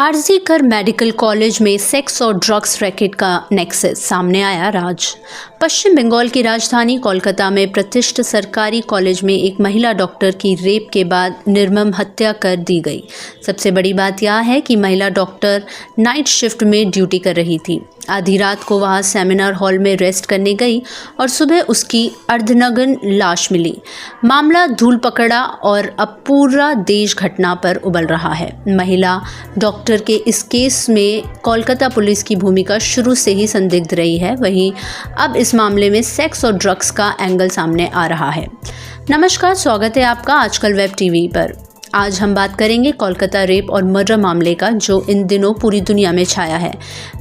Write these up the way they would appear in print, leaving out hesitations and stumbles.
RG Kar medical college में sex और drugs racket का नेक्सस सामने आया। पश्चिम बंगाल की राजधानी कोलकाता में प्रतिष्ठित सरकारी कॉलेज में एक महिला डॉक्टर की रेप के बाद निर्मम हत्या कर दी गई। सबसे बड़ी बात यह है कि महिला डॉक्टर नाइट शिफ्ट में ड्यूटी कर रही थी। आधी रात को वह सेमिनार हॉल में रेस्ट करने गई और सुबह उसकी अर्धनग्न लाश मिली। मामला धूल पकड़ा और अब पूरा देश घटना पर उबल रहा है। महिला डॉक्टर के इस केस में कोलकाता पुलिस की भूमिका शुरू से ही संदिग्ध रही है। वहीं अब इस मामले में सेक्स और ड्रग्स का एंगल सामने आ रहा है। नमस्कार, स्वागत है आपका आजकल वेब टीवी पर। आज हम बात करेंगे कोलकाता रेप और मर्डर मामले का, जो इन दिनों पूरी दुनिया में छाया है।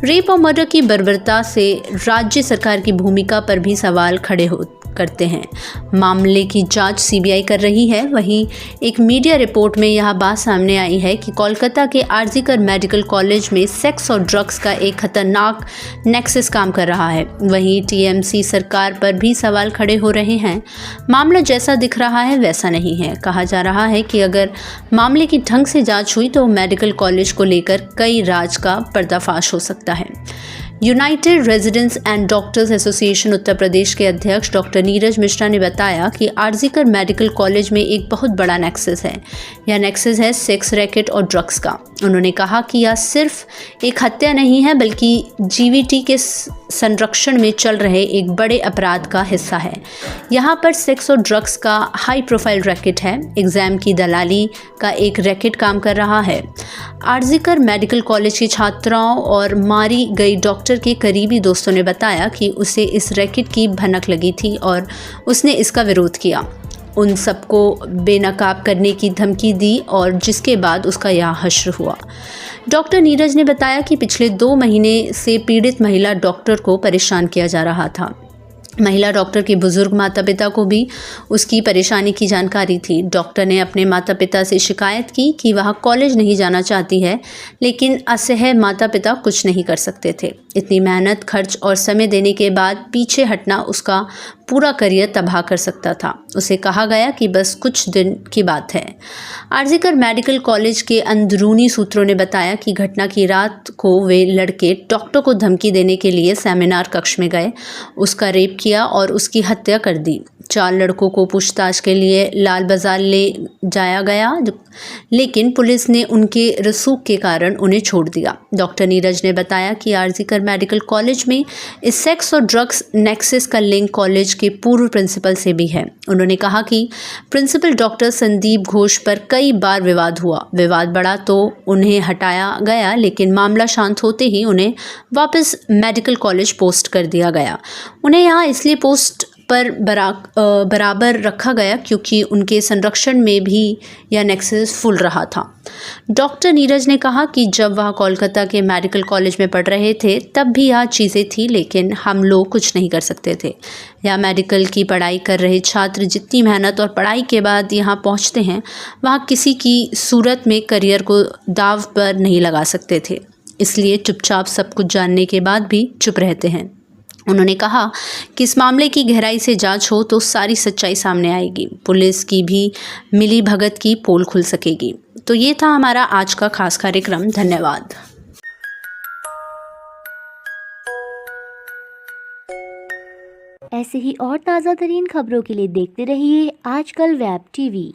रेप और मर्डर की बर्बरता से राज्य सरकार की भूमिका पर भी सवाल खड़े करते हैं। मामले की जांच सीबीआई कर रही है। वहीं एक मीडिया रिपोर्ट में यह बात सामने आई है कि कोलकाता के आरजीकर मेडिकल कॉलेज में सेक्स और ड्रग्स का एक खतरनाक नेक्सस काम कर रहा है। वहीं टीएमसी सरकार पर भी सवाल खड़े हो रहे हैं। मामला जैसा दिख रहा है वैसा नहीं है। कहा जा रहा है कि अगर मामले की ढंग से जांच हुई तो मेडिकल कॉलेज को लेकर कई राज का पर्दाफाश हो सकता है। United residents and doctors association Uttar Pradesh के अध्यक्ष डॉक्टर नीरज मिश्रा ने बताया कि आरजीकर मेडिकल कॉलेज में एक बहुत बड़ा नेक्सस है। यह नेक्सस है सेक्स रैकेट और ड्रग्स का। उन्होंने कहा कि यह सिर्फ एक हत्या नहीं है, बल्कि जीवीटी के संरक्षण में चल रहे एक बड़े अपराध का हिस्सा है। यहाँ पर सेक्स और ड्रग्स का हाई प्रोफाइल रैकेट है। एग्जाम की दलाली का एक रैकेट काम कर रहा है। आरजीकर मेडिकल कॉलेज की छात्राओं और मारी गई डॉक्टर के करीबी दोस्तों ने बताया कि उसे इस रैकेट की भनक लगी थी और उसने इसका विरोध किया। उन सबको बेनकाब करने की धमकी दी और जिसके बाद उसका यह हश्र हुआ। डॉक्टर नीरज ने बताया कि पिछले 2 महीने से पीड़ित महिला डॉक्टर को परेशान किया जा रहा था। महिला डॉक्टर के बुजुर्ग माता पिता को भी उसकी परेशानी की जानकारी थी। डॉक्टर ने अपने माता पिता से शिकायत की कि वह कॉलेज नहीं जाना चाहती है, लेकिन असहाय माता पिता कुछ नहीं कर सकते थे। इतनी मेहनत, खर्च और समय देने के बाद पीछे हटना उसका पूरा करियर तबाह कर सकता था। उसे कहा गया कि बस कुछ दिन की बात है। आरजीकर मेडिकल कॉलेज के अंदरूनी सूत्रों ने बताया कि घटना की रात को वे लड़के डॉक्टर को धमकी देने के लिए सेमिनार कक्ष में गए, उसका रेप किया और उसकी हत्या कर दी। 4 लड़कों को पूछताछ के लिए लाल बाजार ले जाया गया, लेकिन पुलिस ने उनके रसूख के कारण उन्हें छोड़ दिया। डॉक्टर नीरज ने बताया कि आरजीकर मेडिकल कॉलेज में इस सेक्स और ड्रग्स नेक्सस का लिंक कॉलेज के पूर्व प्रिंसिपल से भी है। उन्होंने कहा कि प्रिंसिपल डॉक्टर संदीप घोष पर कई बार विवाद हुआ। विवाद बढ़ा तो उन्हें हटाया गया, लेकिन मामला शांत होते ही उन्हें वापस मेडिकल कॉलेज पोस्ट कर दिया गया। उन्हें यहाँ इसलिए पोस्ट पर बराबर रखा गया क्योंकि उनके संरक्षण में भी यह नेक्सस फुल रहा था। डॉक्टर नीरज ने कहा कि जब वह कोलकाता के मेडिकल कॉलेज में पढ़ रहे थे तब भी यह चीज़ें थी, लेकिन हम लोग कुछ नहीं कर सकते थे। यह मेडिकल की पढ़ाई कर रहे छात्र जितनी मेहनत और पढ़ाई के बाद यहाँ पहुँचते हैं, वहाँ किसी की सूरत में करियर को दांव पर नहीं लगा सकते थे। इसलिए चुपचाप सब कुछ जानने के बाद भी चुप रहते हैं। उन्होंने कहा कि इस मामले की गहराई से जांच हो तो सारी सच्चाई सामने आएगी। पुलिस की भी मिली भगत की पोल खुल सकेगी। तो ये था हमारा आज का खास कार्यक्रम। धन्यवाद। ऐसे ही और ताज़ा तरीन खबरों के लिए देखते रहिए आजकल वेब टीवी।